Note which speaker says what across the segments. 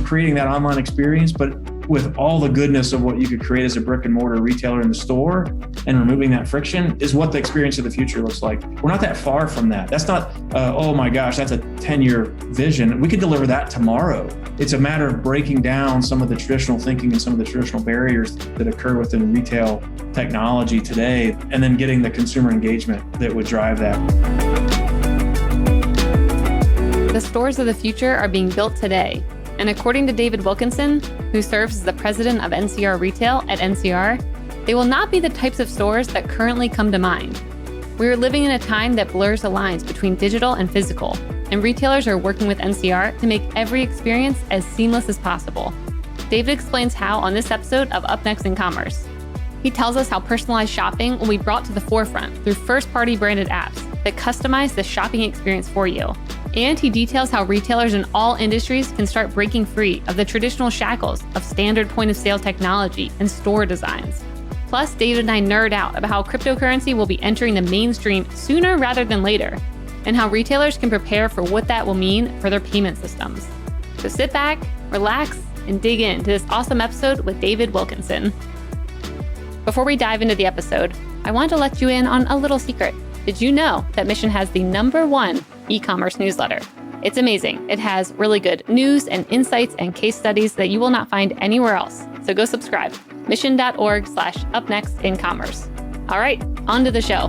Speaker 1: Creating that online experience, but with all the goodness of what you could create as a brick and mortar retailer in the store, and removing that friction is what the experience of the future looks like. We're not that far from that. That's not, oh my gosh, that's a 10-year vision. We could deliver that tomorrow. It's a matter of breaking down some of the traditional thinking and some of the traditional barriers that occur within retail technology today, and then getting the consumer engagement that would drive that.
Speaker 2: The stores of the future are being built today. And according to David Wilkinson, who serves as the president of NCR Retail at NCR, they will not be the types of stores that currently come to mind. We are living in a time that blurs the lines between digital and physical, and retailers are working with NCR to make every experience as seamless as possible. David explains how on this episode of Up Next in Commerce. He tells us how personalized shopping will be brought to the forefront through first-party branded apps that customize the shopping experience for you. And he details how retailers in all industries can start breaking free of the traditional shackles of standard point-of-sale technology and store designs. Plus, David and I nerd out about how cryptocurrency will be entering the mainstream sooner rather than later, and how retailers can prepare for what that will mean for their payment systems. So sit back, relax, and dig into this awesome episode with David Wilkinson. Before we dive into the episode, I want to let you in on a little secret. Did you know that Mission has the #1 e-commerce newsletter? It's amazing. It has really good news and insights and case studies that you will not find anywhere else. So go subscribe. mission.org/upnextincommerce. All right, on to the show.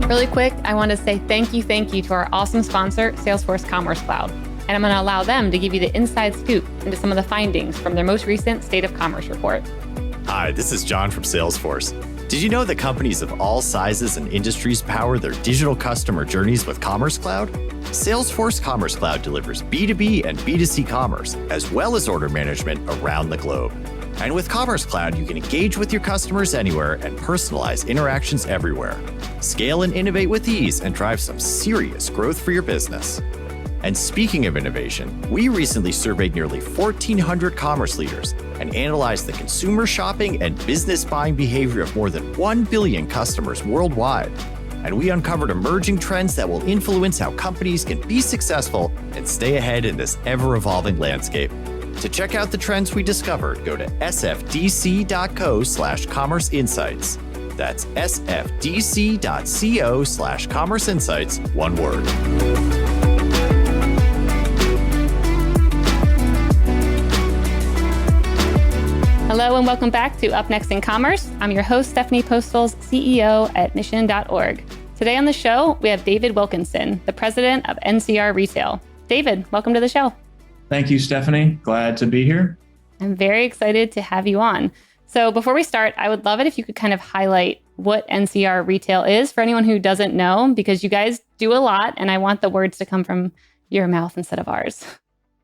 Speaker 2: Really quick, I want to say thank you to our awesome sponsor, Salesforce Commerce Cloud. And I'm going to allow them to give you the inside scoop into some of the findings from their most recent State of Commerce report.
Speaker 3: Hi, this is John from Salesforce. Did you know that companies of all sizes and industries power their digital customer journeys with Commerce Cloud? Salesforce Commerce Cloud delivers B2B and B2C commerce, as well as order management around the globe. And with Commerce Cloud, you can engage with your customers anywhere and personalize interactions everywhere. Scale and innovate with ease and drive some serious growth for your business. And speaking of innovation, we recently surveyed nearly 1,400 commerce leaders and analyzed the consumer shopping and business buying behavior of more than 1 billion customers worldwide. And we uncovered emerging trends that will influence how companies can be successful and stay ahead in this ever-evolving landscape. To check out the trends we discovered, go to sfdc.co/commerce insights. That's sfdc.co/commerce insights, one word.
Speaker 2: Hello and welcome back to Up Next in Commerce. I'm your host, Stephanie Postles, CEO at mission.org. Today on the show, we have David Wilkinson, the president of NCR Retail. David, welcome to the show.
Speaker 1: Thank you, Stephanie. Glad to be here.
Speaker 2: I'm very excited to have you on. So before we start, I would love it if you could kind of highlight what NCR Retail is for anyone who doesn't know, because you guys do a lot and I want the words to come from your mouth instead of ours.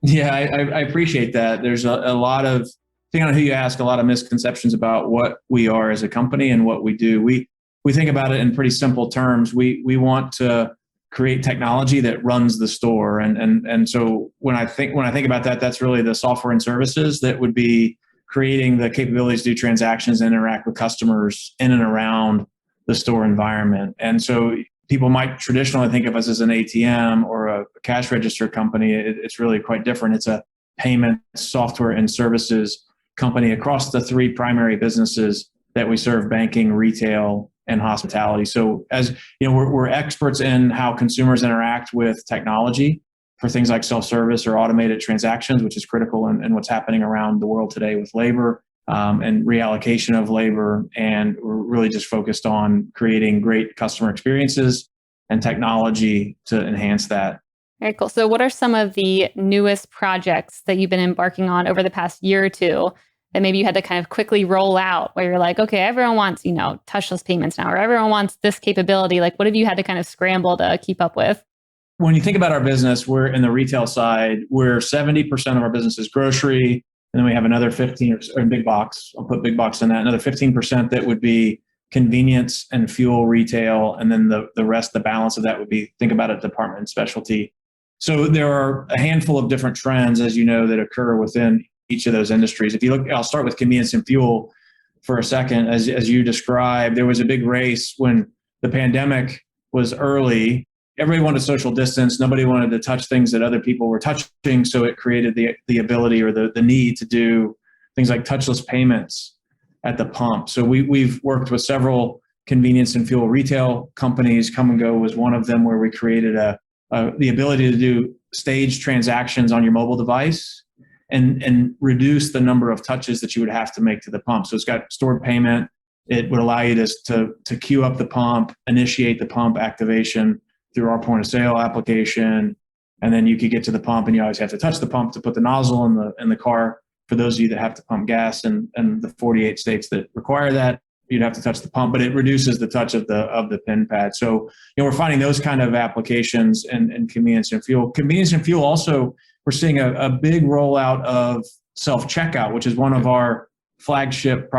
Speaker 1: Yeah, I appreciate that. There's a lot of, depending on who you ask, a lot of misconceptions about what we are as a company and what we do. We think about it in pretty simple terms. We want to create technology that runs the store. And so when I think about that, that's really the software and services that would be creating the capabilities to do transactions and interact with customers in and around the store environment. And so people might traditionally think of us as an ATM or a cash register company. It's really quite different. It's a payment software and services company across the three primary businesses that we serve: banking, retail, and hospitality. So as you know, we're experts in how consumers interact with technology for things like self-service or automated transactions, which is critical in what's happening around the world today with labor and reallocation of labor. And we're really just focused on creating great customer experiences and technology to enhance that.
Speaker 2: Very cool. So what are some of the newest projects that you've been embarking on over the past year or two that maybe you had to kind of quickly roll out, where you're like, okay, everyone wants, touchless payments now, or everyone wants this capability? Like, what have you had to kind of scramble to keep up with?
Speaker 1: When you think about our business, we're in the retail side, where 70% of our business is grocery. And then we have another 15 or big box. I'll put big box in that. Another 15% that would be convenience and fuel retail. And then the rest, the balance of that would be, think about it, department and specialty. So there are a handful of different trends, as you know, that occur within each of those industries. If you look, I'll start with convenience and fuel for a second. As you described, there was a big race when the pandemic was early. everybody wanted social distance. Nobody wanted to touch things that other people were touching. So it created the ability or the need to do things like touchless payments at the pump. So we've worked with several convenience and fuel retail companies. Come and Go was one of them, where we created the ability to do staged transactions on your mobile device and reduce the number of touches that you would have to make to the pump. So it's got stored payment. It would allow you to queue up the pump, initiate the pump activation through our point of sale application, and then you could get to the pump, and you always have to touch the pump to put the nozzle in the car. For those of you that have to pump gas and the 48 states that require that, you'd have to touch the pump, but it reduces the touch of the pin pad. So, we're finding those kind of applications in convenience and fuel. Convenience and fuel also, we're seeing a big rollout of self-checkout, which is one of our flagship.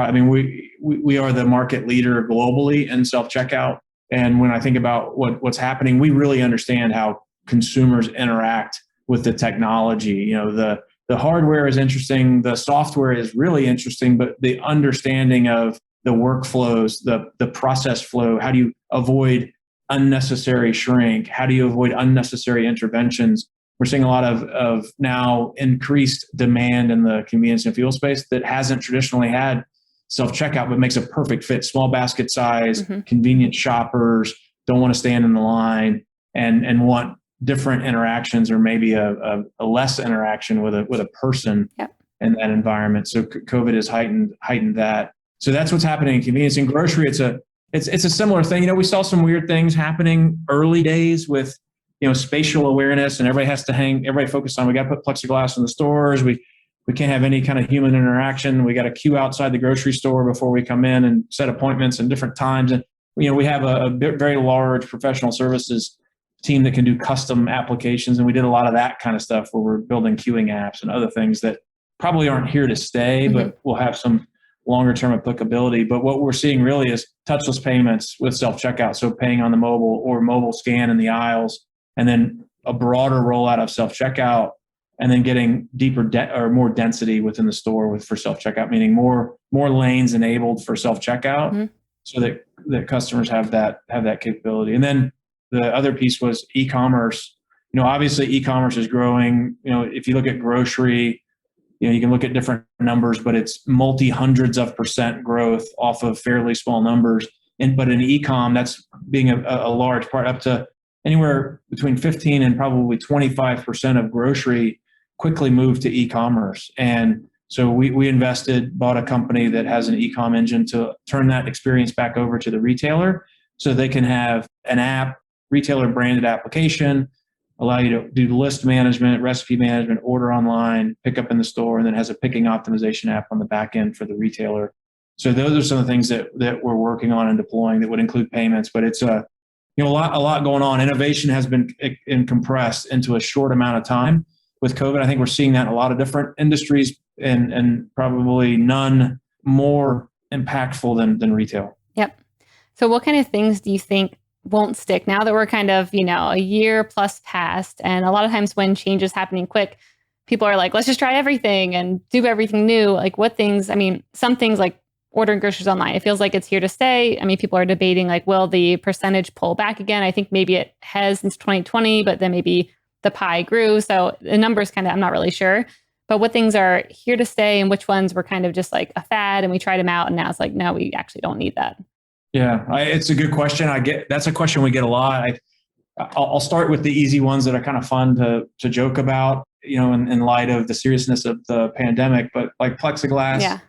Speaker 1: We are the market leader globally in self-checkout. And when I think about what's happening, we really understand how consumers interact with the technology. The hardware is interesting, the software is really interesting, but the understanding of the workflows, the process flow, how do you avoid unnecessary shrink? How do you avoid unnecessary interventions? We're seeing a lot of now increased demand in the convenience and fuel space that hasn't traditionally had self-checkout, but makes a perfect fit. Small basket size, convenient shoppers don't want to stand in the line and want different interactions, or maybe a less interaction with a person in that environment. So COVID has heightened that. So that's what's happening in convenience. In grocery, it's a similar thing. We saw some weird things happening early days with spatial awareness, and everybody focused on, we got to put plexiglass in the stores. We can't have any kind of human interaction. We got to queue outside the grocery store before we come in and set appointments and different times. And we have a very large professional services team that can do custom applications, and we did a lot of that kind of stuff where we're building queuing apps and other things that probably aren't here to stay, but will have some longer term applicability. But what we're seeing really is touchless payments with self-checkout. So paying on the mobile or mobile scan in the aisles, and then a broader rollout of self-checkout, and then getting deeper or more density within the store for self-checkout, meaning more lanes enabled for self-checkout, so that customers have that capability. And then the other piece was e-commerce. Obviously e-commerce is growing. If you look at grocery, you can look at different numbers, but it's multi-hundreds of % growth off of fairly small numbers. But in e-com, that's being a large part, up to anywhere between 15 and probably 25% of grocery quickly moved to e-commerce. And so we bought a company that has an e-com engine to turn that experience back over to the retailer, so they can have an app, retailer branded application, allow you to do list management, recipe management, order online, pick up in the store, and then has a picking optimization app on the back end for the retailer. So those are some of the things that we're working on and deploying that would include payments. But it's a lot going on. Innovation has been compressed into a short amount of time with COVID. I think we're seeing that in a lot of different industries, and probably none more impactful than retail.
Speaker 2: Yep. So what kind of things do you think won't stick now that we're kind of, a year plus past? And a lot of times when change is happening quick, people are like, let's just try everything and do everything new. Like what things, some things like ordering groceries online, it feels like it's here to stay. People are debating like, will the percentage pull back again? I think maybe it has since 2020, but then maybe the pie grew. So the numbers I'm not really sure. But what things are here to stay and which ones were kind of just like a fad and we tried them out and now it's like, no, we actually don't need that.
Speaker 1: Yeah, it's a good question. That's a question we get a lot. I'll start with the easy ones that are kind of fun to joke about, in light of the seriousness of the pandemic, but like plexiglass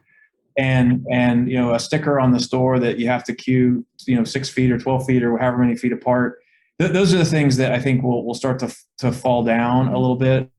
Speaker 1: and a sticker on the store that you have to queue, 6 feet or 12 feet or however many feet apart. Those are the things that I think will start to fall down a little bit.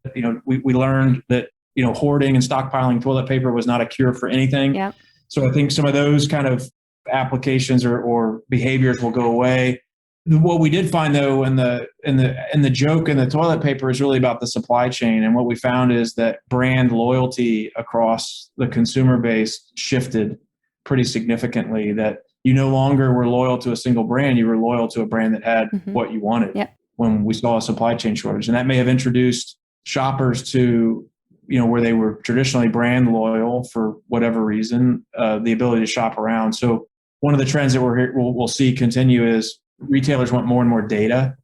Speaker 1: We learned that, hoarding and stockpiling toilet paper was not a cure for anything. Yeah. So I think some of those kind of applications or behaviors will go away. What we did find though in the joke in the toilet paper is really about the supply chain. And what we found is that brand loyalty across the consumer base shifted pretty significantly, that you no longer were loyal to a single brand, you were loyal to a brand that had what you wanted when we saw a supply chain shortage. And that may have introduced shoppers to where they were traditionally brand loyal for whatever reason, the ability to shop around. So one of the trends that we'll see continue is retailers want more and more data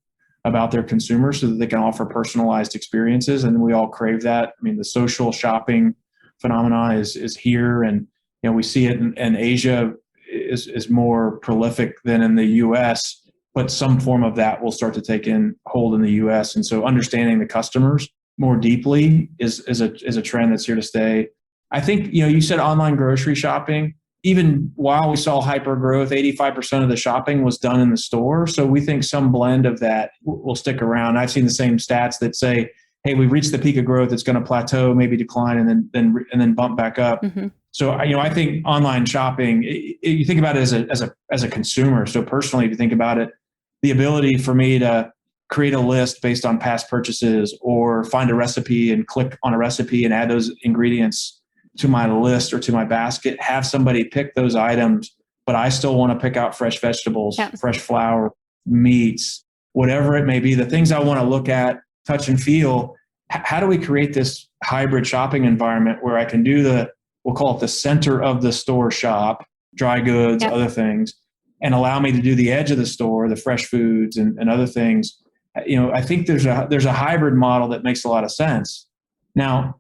Speaker 1: about their consumers so that they can offer personalized experiences. And we all crave that. I mean, the social shopping phenomena is here, and we see it in Asia is more prolific than in the US, but some form of that will start to take hold in the US. And so understanding the customers more deeply is a trend that's here to stay. I think, you said online grocery shopping. Even while we saw hyper growth, 85% of the shopping was done in the store. So we think some blend of that will stick around. I've seen the same stats that say, hey, we've reached the peak of growth. It's going to plateau, maybe decline, and then bump back up.
Speaker 2: Mm-hmm.
Speaker 1: So, I think online shopping, you think about it as a consumer. So personally, if you think about it, the ability for me to create a list based on past purchases or find a recipe and click on a recipe and add those ingredients to my list or to my basket, have somebody pick those items, but I still want to pick out fresh vegetables, fresh flour, meats, whatever it may be, the things I want to look at, touch and feel. How do we create this hybrid shopping environment where I can do we'll call it the center of the store shop, dry goods, other things, and allow me to do the edge of the store, the fresh foods and other things. I think there's a hybrid model that makes a lot of sense. Now,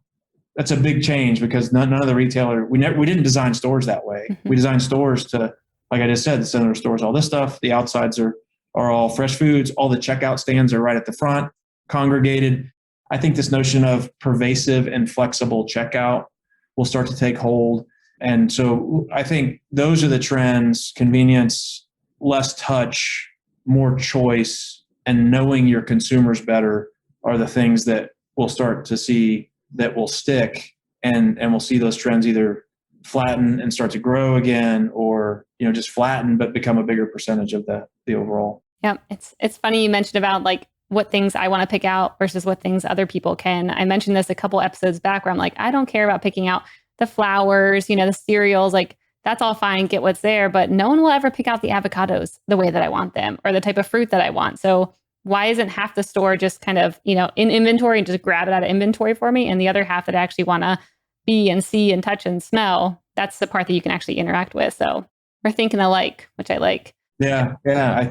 Speaker 1: that's a big change because none of the retailer, we didn't design stores that way.
Speaker 2: Mm-hmm.
Speaker 1: We designed stores to, like I just said, the center of the store is all this stuff. The outsides are all fresh foods. All the checkout stands are right at the front, congregated. I think this notion of pervasive and flexible checkout will start to take hold. And so I think those are the trends: convenience, less touch, more choice, and knowing your consumers better are the things that we'll start to see that will stick, and we'll see those trends either flatten and start to grow again, or just flatten but become a bigger percentage of the overall.
Speaker 2: Yeah, it's funny you mentioned about like what things I want to pick out versus what things other people can. I mentioned this a couple episodes back where I'm like, I don't care about picking out the flowers, the cereals, like that's all fine, get what's there, but no one will ever pick out the avocados the way that I want them or the type of fruit that I want. So why isn't half the store just kind of, in inventory and just grab it out of inventory for me? And the other half that I actually want to be and see and touch and smell, that's the part that you can actually interact with. So we're thinking alike, which I like.
Speaker 1: Yeah. I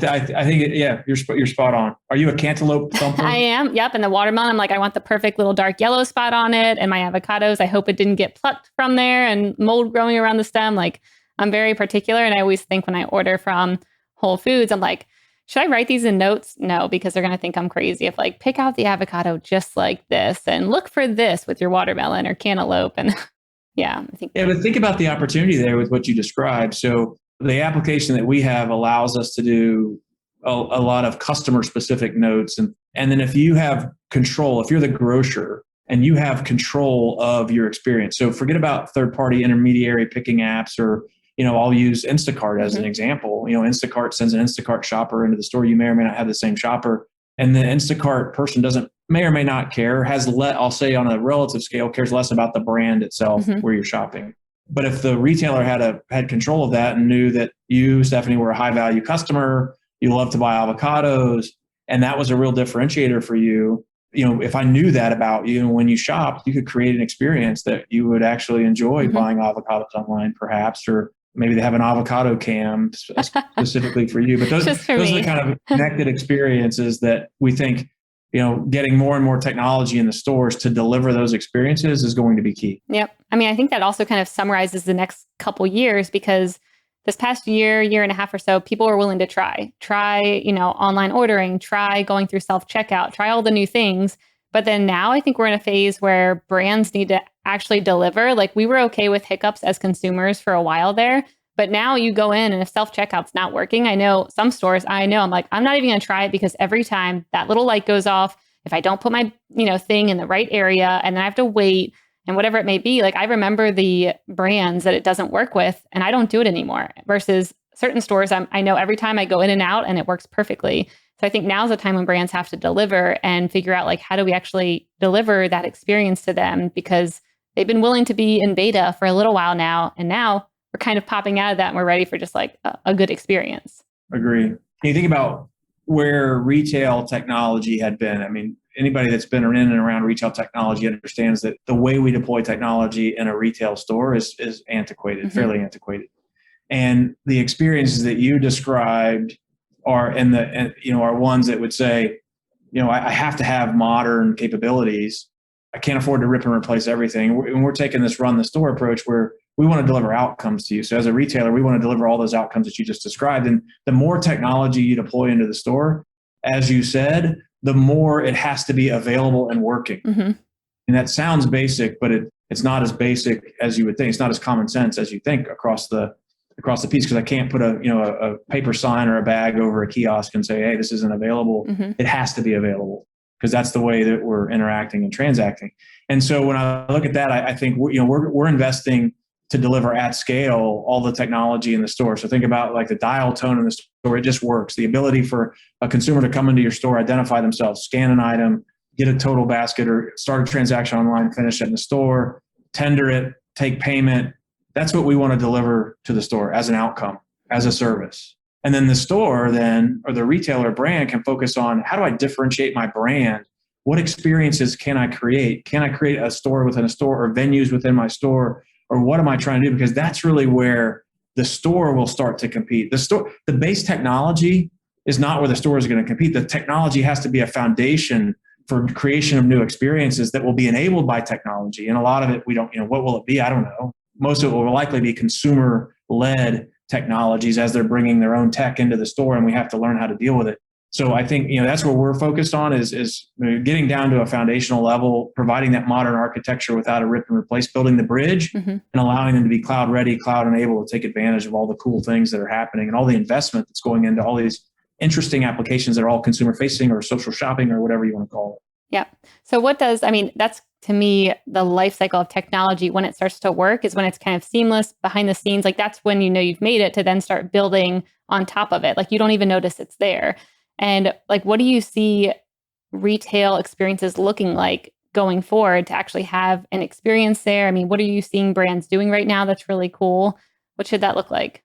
Speaker 1: think you're spot on. Are you a cantaloupe thumper?
Speaker 2: I am. Yep. And the watermelon, I'm like, I want the perfect little dark yellow spot on it. And my avocados, I hope it didn't get plucked from there and mold growing around the stem. Like, I'm very particular. And I always think when I order from Whole Foods, I'm like, should I write these in notes? No, because they're going to think I'm crazy. If like, pick out the avocado just like this and look for this with your watermelon or cantaloupe. And I think.
Speaker 1: Yeah, but think about the opportunity there with what you described. So the application that we have allows us to do a lot of customer specific notes. And then if you have control, if you're the grocer and you have control of your experience, so forget about third party intermediary picking apps or, I'll use Instacart as an example. Instacart sends an Instacart shopper into the store. You may or may not have the same shopper. And the Instacart person may or may not care, I'll say on a relative scale, cares less about the brand itself where you're shopping. But if the retailer had control of that and knew that you, Stephanie, were a high value customer, you love to buy avocados, and that was a real differentiator for you, if I knew that about you, and when you shopped, you could create an experience that you would actually enjoy buying avocados online, perhaps, or maybe they have an avocado cam specifically for you. But those are the kind of connected experiences that we think, getting more and more technology in the stores to deliver those experiences is going to be key.
Speaker 2: Yep. I mean, I think that also kind of summarizes the next couple years, because this past year and a half or so, people were willing to try, online ordering, try going through self-checkout, try all the new things. But then now I think we're in a phase where brands need to actually deliver. Like, we were okay with hiccups as consumers for a while there, but now you go in and if self-checkout's not working, I know some stores, I'm like, I'm not even going to try it, because every time that little light goes off, if I don't put my, thing in the right area and then I have to wait and whatever it may be, like, I remember the brands that it doesn't work with and I don't do it anymore, versus certain stores I know every time I go in and out and it works perfectly. So I think now's the time when brands have to deliver and figure out, like, how do we actually deliver that experience to them, because they've been willing to be in beta for a little while now. And now we're kind of popping out of that and we're ready for just like a good experience.
Speaker 1: Agree. Can you think about where retail technology had been? I mean, anybody that's been in and around retail technology understands that the way we deploy technology in a retail store is antiquated, fairly antiquated. And the experiences that you described are are ones that would say, I have to have modern capabilities. I can't afford to rip and replace everything. And we're taking this run the store approach where we want to deliver outcomes to you. So as a retailer, we want to deliver all those outcomes that you just described. And the more technology you deploy into the store, as you said, the more it has to be available and working.
Speaker 2: Mm-hmm.
Speaker 1: And that sounds basic, but it's not as basic as you would think. It's not as common sense as you think across the piece, because I can't put a paper sign or a bag over a kiosk and say, hey, this isn't available.
Speaker 2: Mm-hmm.
Speaker 1: It has to be available, because that's the way that we're interacting and transacting. And so when I look at that, I think we're investing to deliver at scale all the technology in the store. So think about like the dial tone in the store. It just works. The ability for a consumer to come into your store, identify themselves, scan an item, get a total basket, or start a transaction online, finish it in the store, tender it, take payment. That's what we want to deliver to the store as an outcome, as a service. And then the store then, or the retailer brand, can focus on, how do I differentiate my brand? What experiences can I create? Can I create a store within a store, or venues within my store? Or what am I trying to do? Because that's really where the store will start to compete. The base technology is not where the store is going to compete. The technology has to be a foundation for creation of new experiences that will be enabled by technology. And a lot of it, we don't, what will it be? I don't know. Most of it will likely be consumer-led technologies as they're bringing their own tech into the store, and we have to learn how to deal with it. So I think, that's where we're focused on is getting down to a foundational level, providing that modern architecture without a rip and replace, building the bridge,
Speaker 2: Mm-hmm.
Speaker 1: and allowing them to be cloud ready, cloud enabled, to take advantage of all the cool things that are happening and all the investment that's going into all these interesting applications that are all consumer facing or social shopping or whatever you want to call it.
Speaker 2: Yeah. So that's to me, the life cycle of technology, when it starts to work, is when it's kind of seamless behind the scenes. Like that's when you've made it, to then start building on top of it. Like you don't even notice it's there. And like, what do you see retail experiences looking like going forward to actually have an experience there? I mean, what are you seeing brands doing right now that's really cool? What should that look like?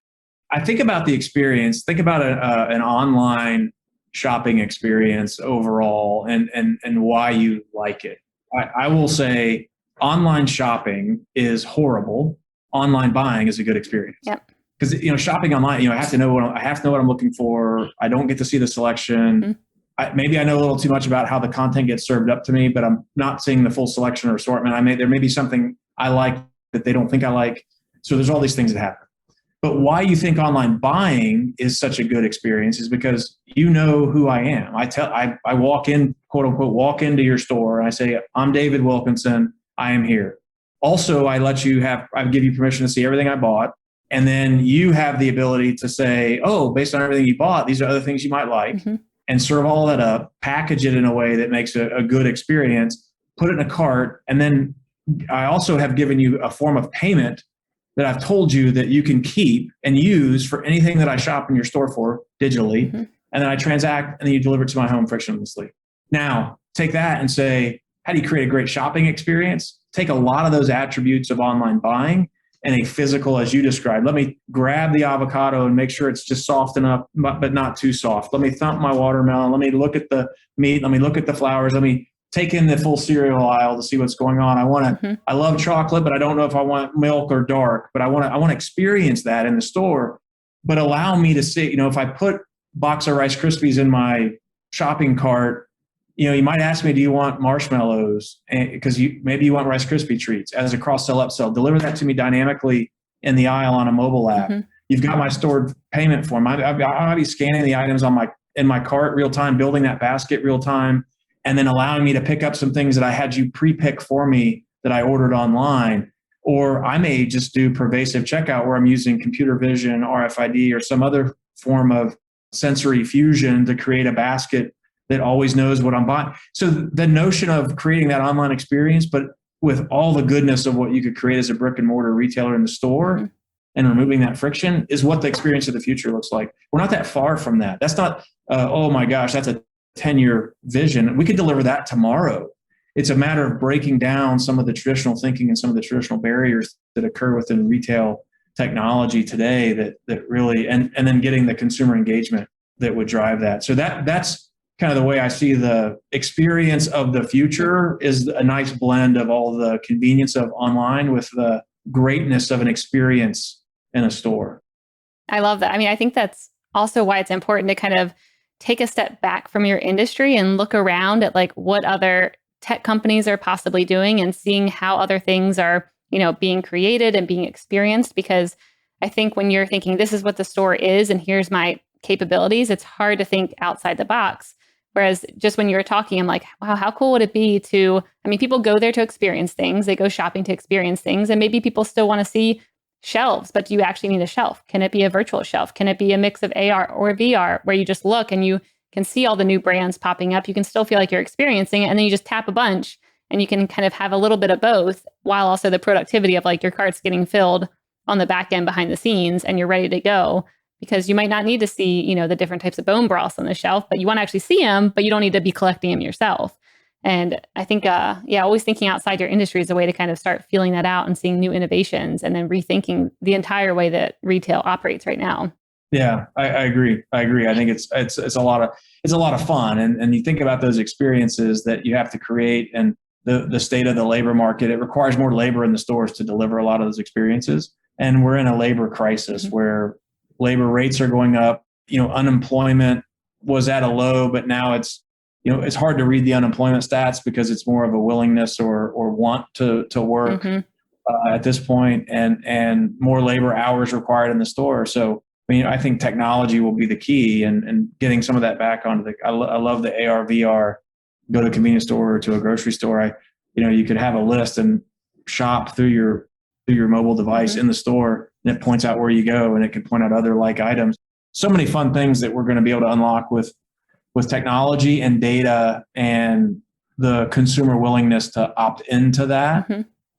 Speaker 1: I think about the experience, think about an online shopping experience overall, and why you like it. I will say online shopping is horrible. Online buying is a good experience.
Speaker 2: Yep.
Speaker 1: Because shopping online, I have to know what I'm looking for. I don't get to see the selection.
Speaker 2: Mm-hmm.
Speaker 1: Maybe I know a little too much about how the content gets served up to me, but I'm not seeing the full selection or assortment. There may be something I like that they don't think I like. So there's all these things that happen. But why you think online buying is such a good experience is because you know who I am. I walk in, quote unquote, walk into your store and I say, I'm David Wilkinson. I am here. Also, I give you permission to see everything I bought. And then you have the ability to say, oh, based on everything you bought, these are other things you might like,
Speaker 2: mm-hmm.
Speaker 1: and serve all that up, package it in a way that makes a good experience, put it in a cart. And then I also have given you a form of payment that I've told you that you can keep and use for anything that I shop in your store for digitally.
Speaker 2: Mm-hmm.
Speaker 1: And then I transact and then you deliver it to my home frictionlessly. Now, take that and say, how do you create a great shopping experience? Take a lot of those attributes of online buying and a physical, as you described. Let me grab the avocado and make sure it's just soft enough, but not too soft. Let me thump my watermelon. Let me look at the meat. Let me look at the flowers. Let me take in the full cereal aisle to see what's going on. I love chocolate, but I don't know if I want milk or dark, but I want to experience that in the store, but allow me to see, if I put a box of Rice Krispies in my shopping cart, you might ask me, do you want marshmallows? Because maybe you want Rice Krispie treats as a cross-sell upsell. Deliver that to me dynamically in the aisle on a mobile app.
Speaker 2: Mm-hmm.
Speaker 1: You've got my stored payment form. I'll be scanning the items in my cart real time, building that basket real time, and then allowing me to pick up some things that I had you pre-pick for me that I ordered online. Or I may just do pervasive checkout where I'm using computer vision, RFID, or some other form of sensory fusion to create a basket that always knows what I'm buying. So the notion of creating that online experience, but with all the goodness of what you could create as a brick and mortar retailer in the store, mm-hmm. and removing that friction, is what the experience of the future looks like. We're not that far from that. That's not, oh my gosh, that's a 10-year vision. We could deliver that tomorrow. It's a matter of breaking down some of the traditional thinking and some of the traditional barriers that occur within retail technology today that really, and then getting the consumer engagement that would drive that. So that's kind of the way I see the experience of the future, is a nice blend of all the convenience of online with the greatness of an experience in a store.
Speaker 2: I love that. I mean, I think that's also why it's important to kind of take a step back from your industry and look around at like what other tech companies are possibly doing and seeing how other things are, being created and being experienced. Because I think when you're thinking this is what the store is and here's my capabilities, it's hard to think outside the box. Whereas just when you were talking, I'm like, wow, how cool would it be people go there to experience things. They go shopping to experience things. And maybe people still want to see shelves, but do you actually need a shelf? Can it be a virtual shelf? Can it be a mix of AR or VR where you just look and you can see all the new brands popping up? You can still feel like you're experiencing it. And then you just tap a bunch and you can kind of have a little bit of both while also the productivity of like your cart's getting filled on the back end behind the scenes and you're ready to go. Because you might not need to see, the different types of bone broths on the shelf, but you want to actually see them, but you don't need to be collecting them yourself. And I think, always thinking outside your industry is a way to kind of start feeling that out and seeing new innovations and then rethinking the entire way that retail operates right now.
Speaker 1: Yeah, I agree. I think it's a lot of fun. And you think about those experiences that you have to create and the state of the labor market. It requires more labor in the stores to deliver a lot of those experiences. And we're in a labor crisis where labor rates are going up. Unemployment was at a low, but now it's hard to read the unemployment stats because it's more of a willingness or want to work at this point, and more labor hours required in the store. So, I think technology will be the key and getting some of that back onto I love the AR, VR, go to a convenience store or to a grocery store. You could have a list and shop through your mobile device in the store, and it points out where you go, and it can point out other like items. So many fun things that we're going to be able to unlock with technology and data and the consumer willingness to opt into that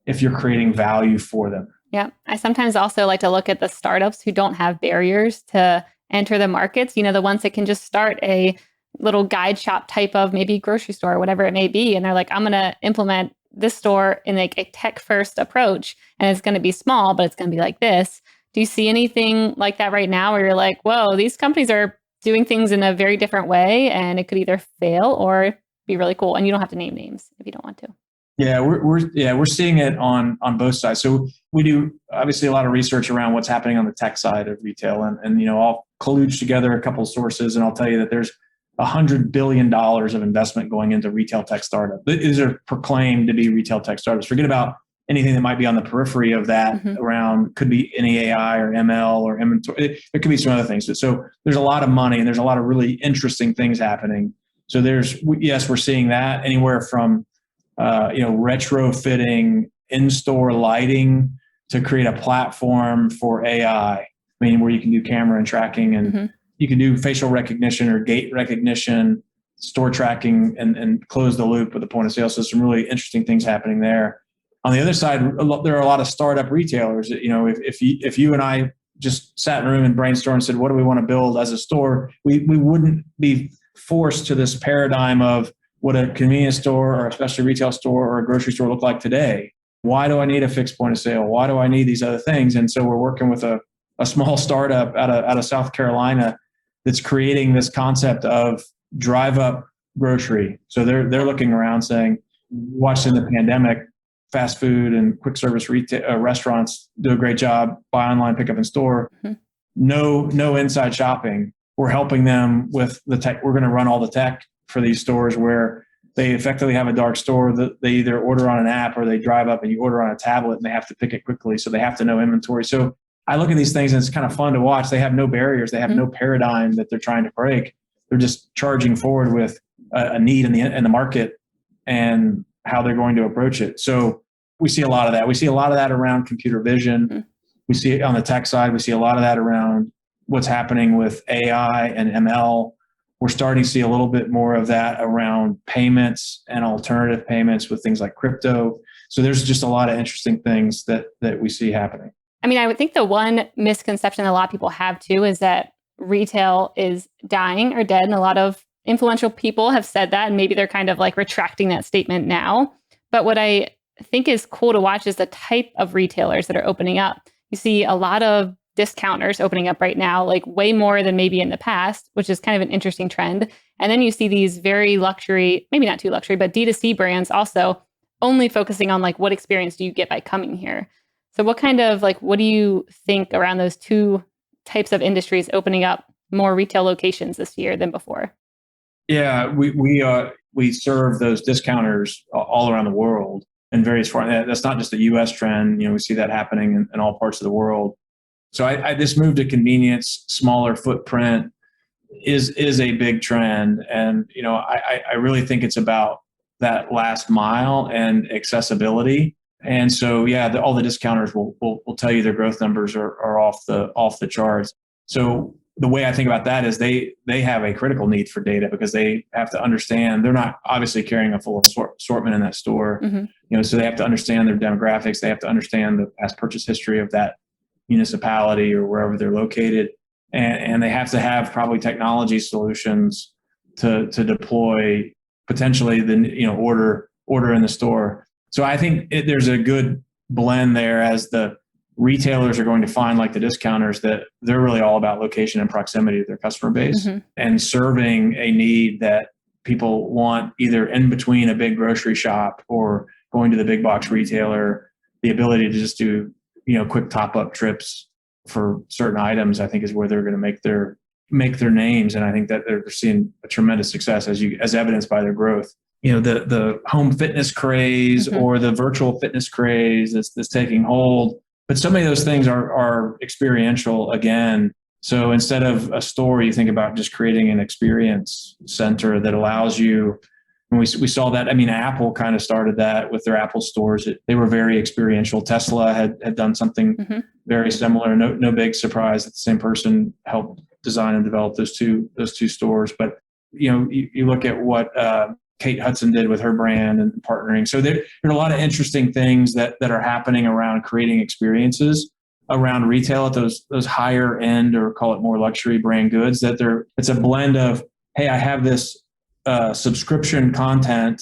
Speaker 1: if you're creating value for them.
Speaker 2: Yeah. I sometimes also like to look at the startups who don't have barriers to enter the markets, the ones that can just start a little guide shop type of maybe grocery store or whatever it may be. And they're like, I'm going to implement this store in like a tech first approach, and it's going to be small, but it's going to be like this. Do you see anything like that right now where you're like, whoa, these companies are doing things in a very different way and it could either fail or be really cool? And you don't have to name names if you don't want to.
Speaker 1: Yeah, we're seeing it on both sides. So we do obviously a lot of research around what's happening on the tech side of retail, and I'll collude together a couple of sources, and I'll tell you that there's $100 billion of investment going into retail tech startups. These are proclaimed to be retail tech startups. Forget about anything that might be on the periphery of that around, could be any AI or ML or inventory. There could be some other things. So there's a lot of money and there's a lot of really interesting things happening. So we're seeing that anywhere from, retrofitting in-store lighting to create a platform for AI, where you can do camera and tracking and you can do facial recognition or gait recognition, store tracking, and close the loop with the point of sale. So some really interesting things happening there. On the other side, there are a lot of startup retailers. If you and I just sat in a room and brainstormed and said, what do we want to build as a store? We wouldn't be forced to this paradigm of what a convenience store or a specialty retail store or a grocery store look like today. Why do I need a fixed point of sale? Why do I need these other things? And so we're working with a small startup out of South Carolina that's creating this concept of drive up grocery. So they're looking around saying, watched in the pandemic, fast food and quick service restaurants do a great job, buy online, pick up in store. No inside shopping. We're helping them with the tech. We're going to run all the tech for these stores where they effectively have a dark store that they either order on an app or they drive up and you order on a tablet and they have to pick it quickly. So they have to know inventory. So I look at these things and it's kind of fun to watch. They have no barriers. They have no paradigm that they're trying to break. They're just charging forward with a need in the market and how they're going to approach it. So we see a lot of that. We see a lot of that around computer vision. We see it on the tech side. We see a lot of that around what's happening with AI and ML. We're starting to see a little bit more of that around payments and alternative payments with things like crypto. So there's just a lot of interesting things that we see happening.
Speaker 2: I would think the one misconception that a lot of people have too is that retail is dying or dead. And a lot of influential people have said that, and maybe they're kind of like retracting that statement now. But what I think is cool to watch is the type of retailers that are opening up. You see a lot of discounters opening up right now, like way more than maybe in the past, which is kind of an interesting trend. And then you see these very luxury, maybe not too luxury, but D2C brands also only focusing on like, what experience do you get by coming here? So what do you think around those two types of industries opening up more retail locations this year than before.
Speaker 1: Yeah, we serve those discounters all around the world in various forms. That's not just a U.S. trend. We see that happening in all parts of the world. So this move to convenience, smaller footprint is a big trend. And, I really think it's about that last mile and accessibility. And so, all the discounters will tell you their growth numbers are off the charts. So the way I think about that is they have a critical need for data because they have to understand they're not obviously carrying a full assortment in that store.
Speaker 2: Mm-hmm.
Speaker 1: So they have to understand their demographics. They have to understand the past purchase history of that municipality or wherever they're located. And they have to have probably technology solutions to deploy potentially the order in the store. So I think there's a good blend there as the retailers are going to find, like the discounters, that they're really all about location and proximity to their customer base and serving a need that people want either in between a big grocery shop or going to the big box retailer. The ability to just do quick top up trips for certain items, I think, is where they're going to make their names. And I think that they're seeing a tremendous success as evidenced by their growth. The home fitness craze or the virtual fitness craze that's taking hold. But so many of those things are experiential again. So instead of a store, you think about just creating an experience center that allows you. And we saw that. Apple kind of started that with their Apple stores. They were very experiential. Tesla had done something very similar. No big surprise that the same person helped design and develop those two stores. But you look at what Kate Hudson did with her brand and partnering. So there are a lot of interesting things that are happening around creating experiences around retail at those higher end, or call it more luxury brand goods. It's a blend of, hey, I have this subscription content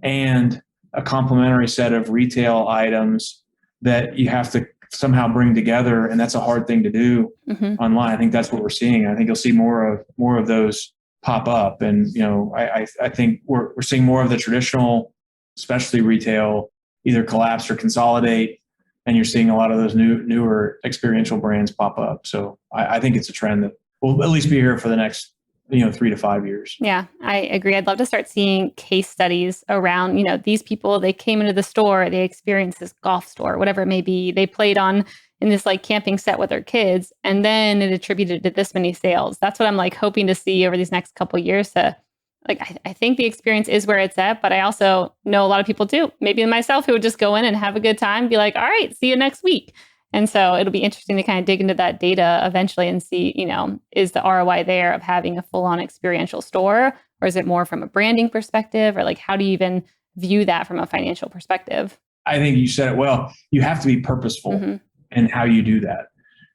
Speaker 1: and a complementary set of retail items that you have to somehow bring together, and that's a hard thing to do online. I think that's what we're seeing. I think you'll see more of those pop up, and I think we're seeing more of the traditional specialty retail either collapse or consolidate, and you're seeing a lot of those newer experiential brands pop up. So I think it's a trend that will at least be here for the next 3 to 5 years.
Speaker 2: Yeah, I agree. I'd love to start seeing case studies around, these people, they came into the store, they experienced this golf store, whatever it may be. They played on in this camping set with their kids, and then it attributed to this many sales. That's what I'm hoping to see over these next couple of years. I think the experience is where it's at, but I also know a lot of people too, maybe myself, who would just go in and have a good time, be like, all right, see you next week. And so it'll be interesting to kind of dig into that data eventually and see, is the ROI there of having a full-on experiential store, or is it more from a branding perspective, or how do you even view that from a financial perspective?
Speaker 1: I think you said it well. You have to be purposeful in how you do that.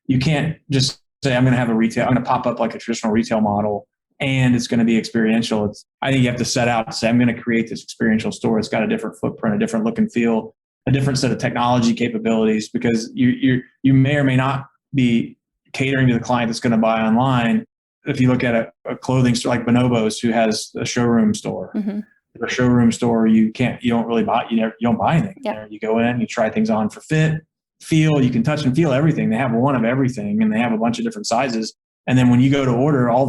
Speaker 1: You can't just say, I'm going to pop up like a traditional retail model and it's going to be experiential. I think you have to set out and say, I'm going to create this experiential store. It's got a different footprint, a different look and feel, a different set of technology capabilities, because you may or may not be catering to the client that's going to buy online. If you look at a clothing store like Bonobos, who has a showroom store, a showroom store, you don't really buy, you don't buy anything.
Speaker 2: Yeah.
Speaker 1: You go in, you try things on for fit, feel, you can touch and feel everything. They have one of everything, and they have a bunch of different sizes. And then when you go to order, all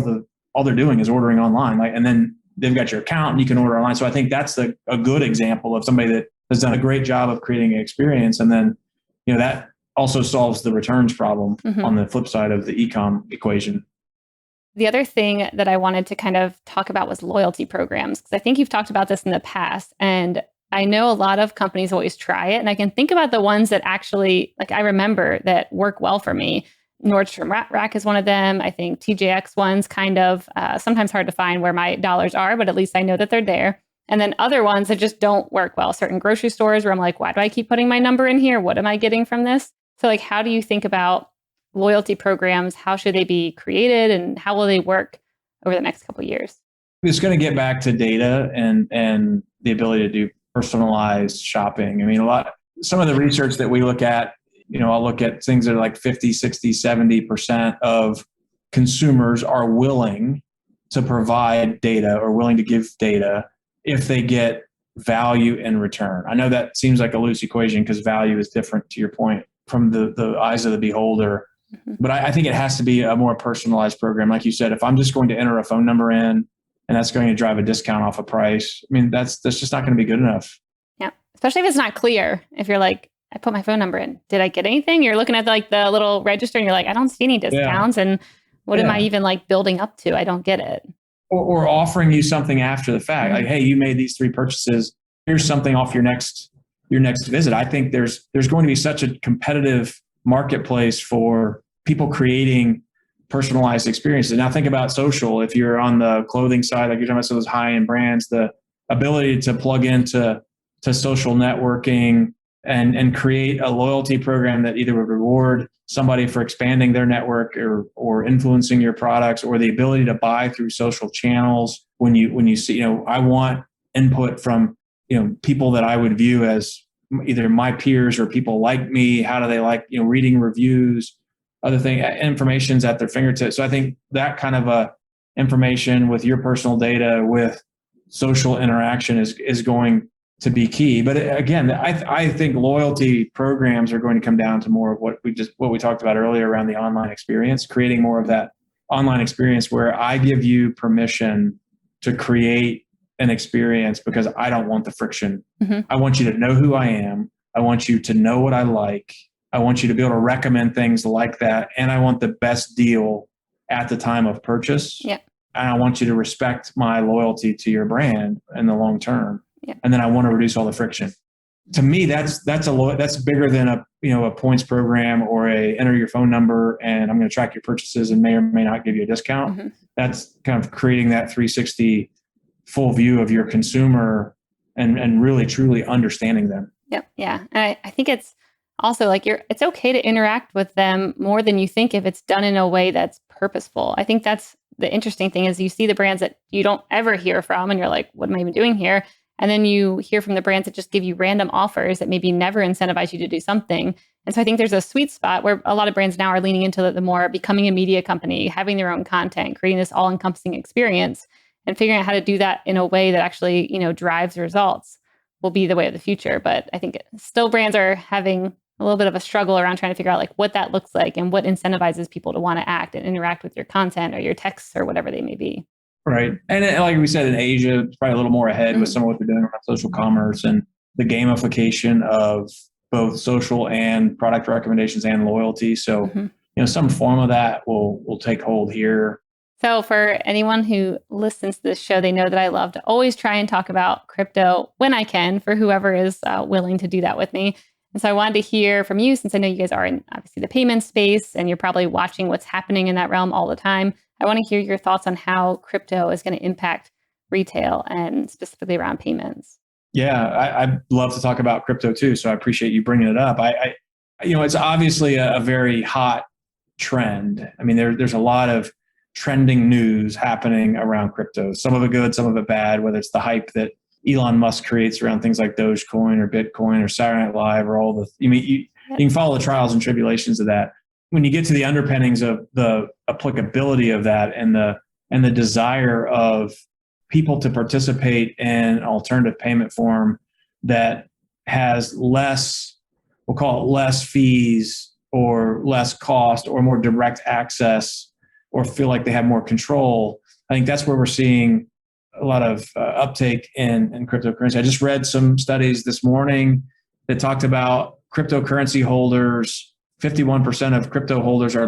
Speaker 1: they're doing is ordering online. And then they've got your account and you can order online. So I think that's a good example of somebody that has done a great job of creating an experience. And then, that also solves the returns problem on the flip side of the e-com equation.
Speaker 2: The other thing that I wanted to kind of talk about was loyalty programs, because I think you've talked about this in the past. And I know a lot of companies always try it. And I can think about the ones that actually, I remember that work well for me. Nordstrom Rack is one of them. I think TJX one's kind of sometimes hard to find where my dollars are, but at least I know that they're there. And then other ones that just don't work well. Certain grocery stores where I'm like, why do I keep putting my number in here? What am I getting from this? So how do you think about loyalty programs? How should they be created, and how will they work over the next couple of years?
Speaker 1: It's going to get back to data and the ability to do personalized shopping. Some of the research that we look at, I'll look at things that are like 50, 60, 70% of consumers are willing to provide data or willing to give data if they get value in return. I know that seems like a loose equation because value is different, to your point, from the eyes of the beholder. But I think it has to be a more personalized program. Like you said, if I'm just going to enter a phone number in and that's going to drive a discount off a price, I mean, that's just not going to be good enough.
Speaker 2: Yeah. Especially if it's not clear. If you're like, I put my phone number in, did I get anything? You're looking at like the little register and you're like, I don't see any discounts. And what am I even like building up to? I don't get it.
Speaker 1: Or offering you something after the fact. Like, hey, you made these 3 purchases. Here's something off your next visit. I think there's going to be such a competitive marketplace for people creating personalized experiences. Now think about social. If you're on the clothing side, like you're talking about some of those high-end brands, the ability to plug into social networking and create a loyalty program that either would reward somebody for expanding their network or influencing your products, or the ability to buy through social channels when you see, I want input from, people that I would view as either my peers or people like me. How do they like, reading reviews, other thing, information's at their fingertips. So I think that kind of information with your personal data, with social interaction is going to be key. But again, I think loyalty programs are going to come down to more of what we talked about earlier around the online experience, creating more of that online experience where I give you permission to create an experience because I don't want the friction. I want you to know who I am. I want you to know what I like. I want you to be able to recommend things like that. And I want the best deal at the time of purchase.
Speaker 2: Yeah.
Speaker 1: And I want you to respect my loyalty to your brand in the long term.
Speaker 2: Yeah.
Speaker 1: And then I want to reduce all the friction. To me, that's bigger than a points program or a enter your phone number and I'm going to track your purchases and may or may not give you a discount. That's kind of creating that 360 full view of your consumer and really truly understanding them.
Speaker 2: Yep. Yeah. And I think it's also like it's okay to interact with them more than you think if it's done in a way that's purposeful. I think that's the interesting thing is you see the brands that you don't ever hear from and you're like, what am I even doing here? And then you hear from the brands that just give you random offers that maybe never incentivize you to do something. And so I think there's a sweet spot where a lot of brands now are leaning into the more becoming a media company, having their own content, creating this all-encompassing experience, and figuring out how to do that in a way that actually, drives results will be the way of the future. But I think still brands are having a little bit of a struggle around trying to figure out like what that looks like and what incentivizes people to want to act and interact with your content or your texts or whatever they may be.
Speaker 1: Right. And like we said, in Asia, it's probably a little more ahead with some of what they're doing around social commerce and the gamification of both social and product recommendations and loyalty. So, some form of that will take hold here.
Speaker 2: So for anyone who listens to this show, they know that I love to always try and talk about crypto when I can for whoever is willing to do that with me. And so I wanted to hear from you, since I know you guys are in obviously the payment space and you're probably watching what's happening in that realm all the time. I want to hear your thoughts on how crypto is going to impact retail and specifically around payments.
Speaker 1: Yeah, I'd love to talk about crypto too. So I appreciate you bringing it up. It's obviously a very hot trend. I mean, there's a lot of trending news happening around crypto. Some of it good, some of it bad, whether it's the hype that Elon Musk creates around things like Dogecoin or Bitcoin or Saturday Night Live or all the, you can follow the trials and tribulations of that. When you get to the underpinnings of the applicability of that and the desire of people to participate in an alternative payment form that has less, we'll call it less fees or less cost or more direct access or feel like they have more control, I think that's where we're seeing a lot of uptake in cryptocurrency. I just read some studies this morning that talked about cryptocurrency holders. 51% of crypto holders are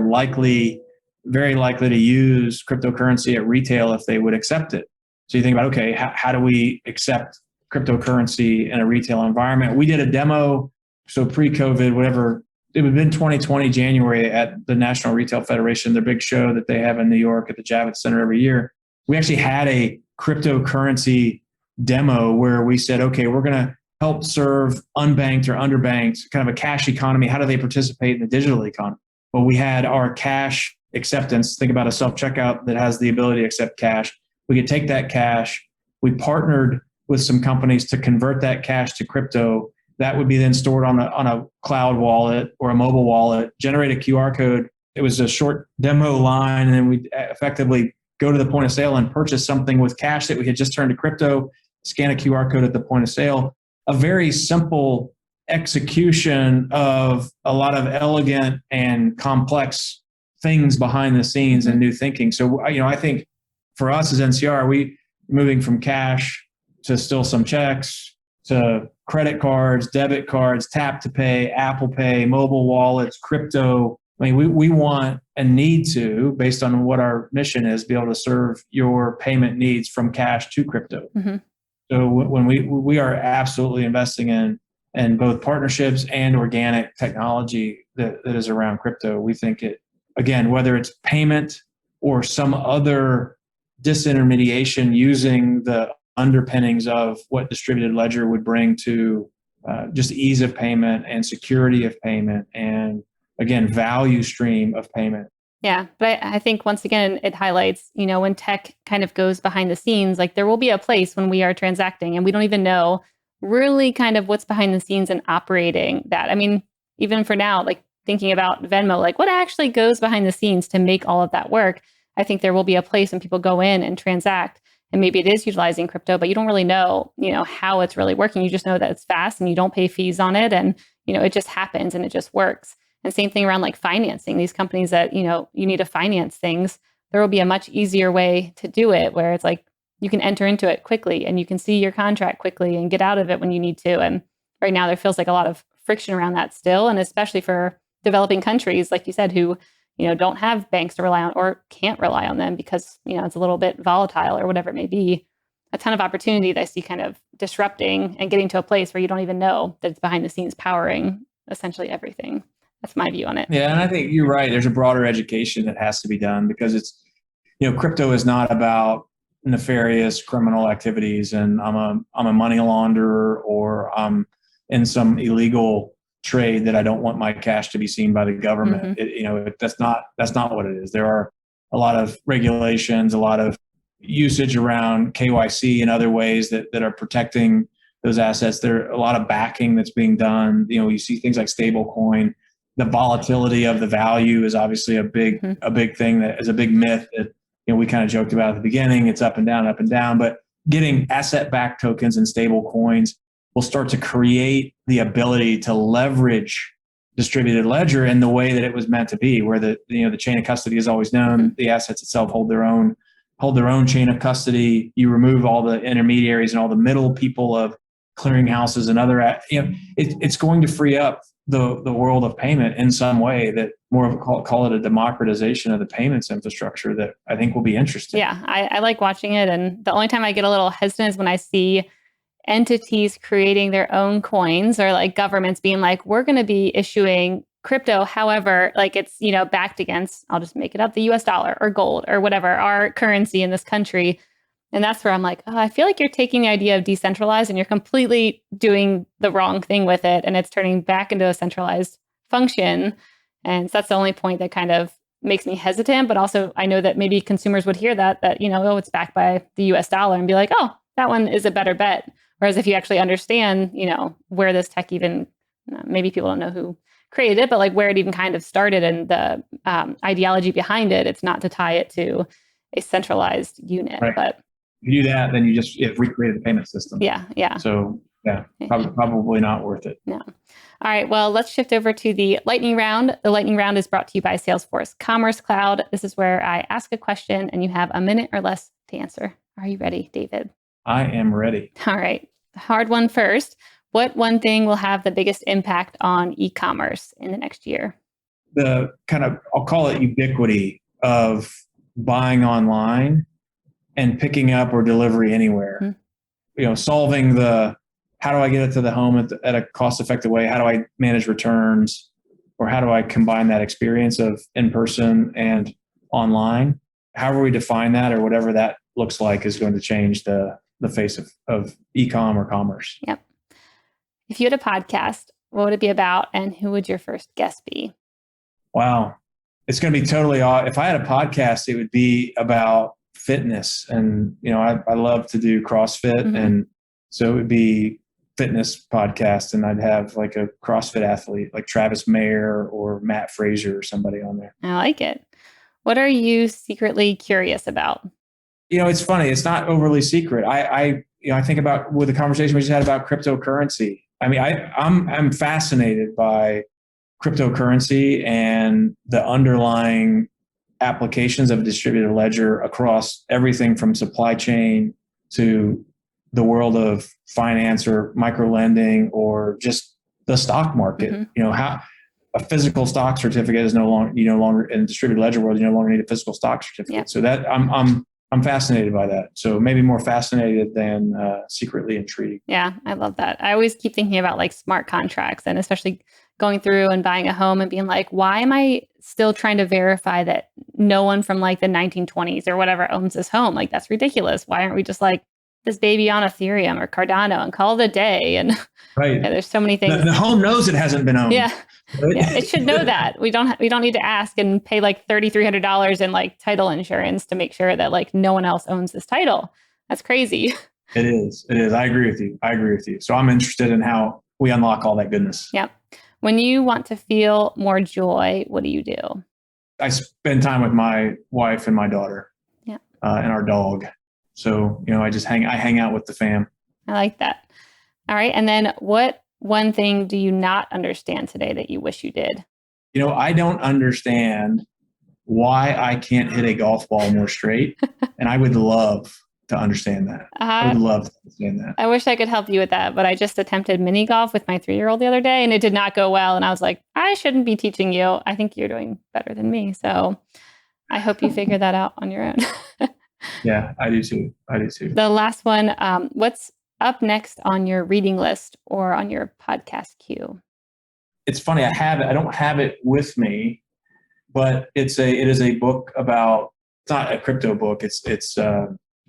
Speaker 1: very likely to use cryptocurrency at retail if they would accept it. So you think about, okay, how do we accept cryptocurrency in a retail environment? We did a demo, so pre-COVID, whatever, it would have been 2020, January at the National Retail Federation, their big show that they have in New York at the Javits Center every year. We actually had a cryptocurrency demo where we said, okay, we're going to help serve unbanked or underbanked, kind of a cash economy. How do they participate in the digital economy? Well, we had our cash acceptance. Think about a self-checkout that has the ability to accept cash. We could take that cash. We partnered with some companies to convert that cash to crypto. That would be then stored on a cloud wallet or a mobile wallet, generate a QR code. It was a short demo line, and then we effectively go to the point of sale and purchase something with cash that we had just turned to crypto, scan a QR code at the point of sale. A very simple execution of a lot of elegant and complex things behind the scenes and new thinking. So, I think for us as NCR, we moving from cash to still some checks to credit cards, debit cards, tap to pay, Apple Pay, mobile wallets, crypto. I mean, we want and need to, based on what our mission is, be able to serve your payment needs from cash to crypto.
Speaker 2: Mm-hmm.
Speaker 1: So when we are absolutely investing in both partnerships and organic technology that is around crypto. We think it, again, whether it's payment or some other disintermediation using the underpinnings of what distributed ledger would bring to just ease of payment and security of payment and, again, value stream of payment.
Speaker 2: Yeah. But I think once again, it highlights, when tech kind of goes behind the scenes, like there will be a place when we are transacting and we don't even know really kind of what's behind the scenes and operating that. I mean, even for now, like thinking about Venmo, like what actually goes behind the scenes to make all of that work. I think there will be a place when people go in and transact, and maybe it is utilizing crypto, but you don't really know, how it's really working. You just know that it's fast and you don't pay fees on it. And, it just happens and it just works. And same thing around like financing these companies that, you need to finance things. There will be a much easier way to do it where it's like you can enter into it quickly and you can see your contract quickly and get out of it when you need to. And right now there feels like a lot of friction around that still. And especially for developing countries, like you said, who, don't have banks to rely on or can't rely on them because, it's a little bit volatile or whatever it may be. A ton of opportunity that I see kind of disrupting and getting to a place where you don't even know that it's behind the scenes powering essentially everything. That's my view on it.
Speaker 1: Yeah, and I think you're right. There's a broader education that has to be done because it's, crypto is not about nefarious criminal activities and I'm a money launderer or I'm in some illegal trade that I don't want my cash to be seen by the government.
Speaker 2: Mm-hmm.
Speaker 1: That's not what it is. There are a lot of regulations, a lot of usage around KYC and other ways that are protecting those assets. There are a lot of backing that's being done. You see things like stablecoin. The volatility of the value is obviously a big thing that is a big myth that we kind of joked about at the beginning. It's up and down, but getting asset-backed tokens and stable coins will start to create the ability to leverage distributed ledger in the way that it was meant to be, where the chain of custody is always known. The assets itself hold their own chain of custody. You remove all the intermediaries and all the middle people of clearinghouses and other. It's going to free up the world of payment in some way that more of call it a democratization of the payments infrastructure that I think will be interesting.
Speaker 2: Yeah, I like watching it. And the only time I get a little hesitant is when I see entities creating their own coins or like governments being like, we're going to be issuing crypto. However, like it's, backed against, I'll just make it up, the US dollar or gold or whatever, our currency in this country. And that's where I'm like, oh, I feel like you're taking the idea of decentralized and you're completely doing the wrong thing with it. And it's turning back into a centralized function. And so that's the only point that kind of makes me hesitant. But also I know that maybe consumers would hear that, it's backed by the US dollar and be like, oh, that one is a better bet. Whereas if you actually understand, where this tech even, maybe people don't know who created it, but like where it even kind of started and the ideology behind it, it's not to tie it to a centralized unit.
Speaker 1: Right.
Speaker 2: But
Speaker 1: if you do that, then you just recreate the payment system.
Speaker 2: Yeah.
Speaker 1: So probably not worth it.
Speaker 2: No. All right. Well, let's shift over to the lightning round. The lightning round is brought to you by Salesforce Commerce Cloud. This is where I ask a question and you have a minute or less to answer. Are you ready, David?
Speaker 1: I am ready.
Speaker 2: All right. The hard one first. What one thing will have the biggest impact on e-commerce in the next year?
Speaker 1: The kind of, I'll call it ubiquity of buying online and picking up or delivery anywhere. Mm-hmm. Solving the, how do I get it to the home at a cost-effective way? How do I manage returns? Or how do I combine that experience of in-person and online? However we define that or whatever that looks like is going to change the face of e-com or commerce.
Speaker 2: Yep. If you had a podcast, what would it be about and who would your first guest be?
Speaker 1: Wow. It's going to be totally odd. If I had a podcast, it would be about fitness. And, I love to do CrossFit. Mm-hmm. And so it would be fitness podcast. And I'd have like a CrossFit athlete like Travis Mayer or Matt Frazier or somebody on there.
Speaker 2: I like it. What are you secretly curious about?
Speaker 1: It's funny. It's not overly secret. I think about with the conversation we just had about cryptocurrency I mean, I'm fascinated by cryptocurrency and the underlying applications of a distributed ledger across everything from supply chain to the world of finance or micro lending or just the stock market.
Speaker 2: Mm-hmm.
Speaker 1: How a physical stock certificate is no longer in the distributed ledger world. You no longer need a physical stock certificate.
Speaker 2: Yeah.
Speaker 1: So that I'm fascinated by that. So maybe more fascinated than secretly intrigued.
Speaker 2: Yeah, I love that. I always keep thinking about like smart contracts, and especially going through and buying a home and being like, why am I still trying to verify that no one from like the 1920s or whatever owns this home? Like, that's ridiculous. Why aren't we just like this baby on Ethereum or Cardano and call it a day? And
Speaker 1: right.
Speaker 2: Yeah, there's so many things.
Speaker 1: The home knows it hasn't been owned.
Speaker 2: Yeah. Yeah, it should know that. We don't need to ask and pay like $3,300 in like title insurance to make sure that like no one else owns this title. That's crazy.
Speaker 1: It is. I agree with you. So I'm interested in how we unlock all that goodness.
Speaker 2: Yep. When you want to feel more joy, what do you do?
Speaker 1: I spend time with my wife and my daughter.
Speaker 2: Yeah.
Speaker 1: And our dog. So, I hang out with the fam.
Speaker 2: I like that. All right. And then what one thing do you not understand today that you wish you did?
Speaker 1: I don't understand why I can't hit a golf ball more straight. And I would love to understand that. I would love to understand that.
Speaker 2: I wish I could help you with that, but I just attempted mini golf with my 3-year-old the other day and it did not go well. And I was like, I shouldn't be teaching you. I think you're doing better than me. So I hope you figure that out on your own.
Speaker 1: Yeah, I do too.
Speaker 2: The last one, what's up next on your reading list or on your podcast queue?
Speaker 1: It's funny. I don't have it with me, but it is a book about, it's not a crypto book.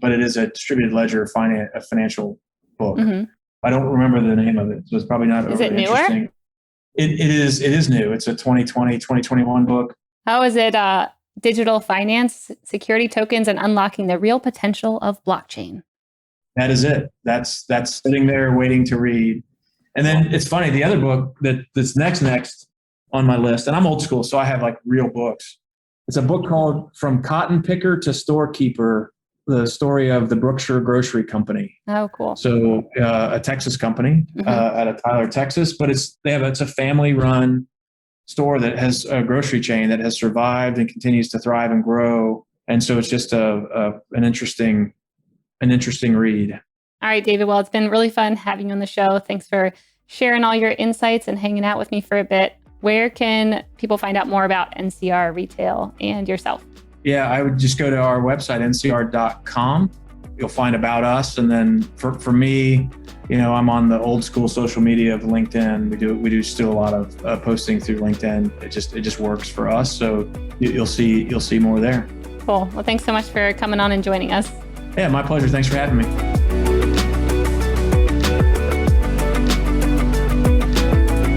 Speaker 1: But it is a distributed ledger financial book.
Speaker 2: Mm-hmm.
Speaker 1: I don't remember the name of it. So it's probably not.
Speaker 2: Is it newer?
Speaker 1: Interesting. It is new. It's a 2021 book.
Speaker 2: How is it? Digital finance, security tokens, and unlocking the real potential of blockchain.
Speaker 1: That is it. That's sitting there waiting to read. And then it's funny, the other book that's next on my list, and I'm old school, so I have like real books. It's a book called From Cotton Picker to Storekeeper, the story of the Brookshire Grocery Company.
Speaker 2: Oh, cool.
Speaker 1: So a Texas company out of Tyler, Texas, but it's a family-run store that has a grocery chain that has survived and continues to thrive and grow. And so it's just an interesting read.
Speaker 2: All right, David. Well, it's been really fun having you on the show. Thanks for sharing all your insights and hanging out with me for a bit. Where can people find out more about NCR Retail and yourself?
Speaker 1: Yeah, I would just go to our website, ncr.com. You'll find about us. And then for me, I'm on the old school social media of LinkedIn. We do still a lot of posting through LinkedIn. It just works for us. So you'll see more there.
Speaker 2: Cool. Well, thanks so much for coming on and joining us.
Speaker 1: Yeah, my pleasure. Thanks for having me.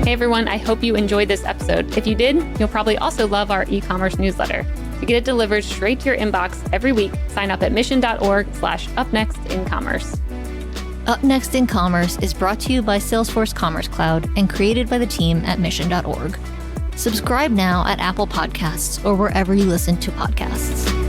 Speaker 2: Hey everyone, I hope you enjoyed this episode. If you did, you'll probably also love our e-commerce newsletter. To get it delivered straight to your inbox every week, sign up at mission.org/upnextincommerce.
Speaker 4: Up Next in Commerce is brought to you by Salesforce Commerce Cloud and created by the team at mission.org. Subscribe now at Apple Podcasts or wherever you listen to podcasts.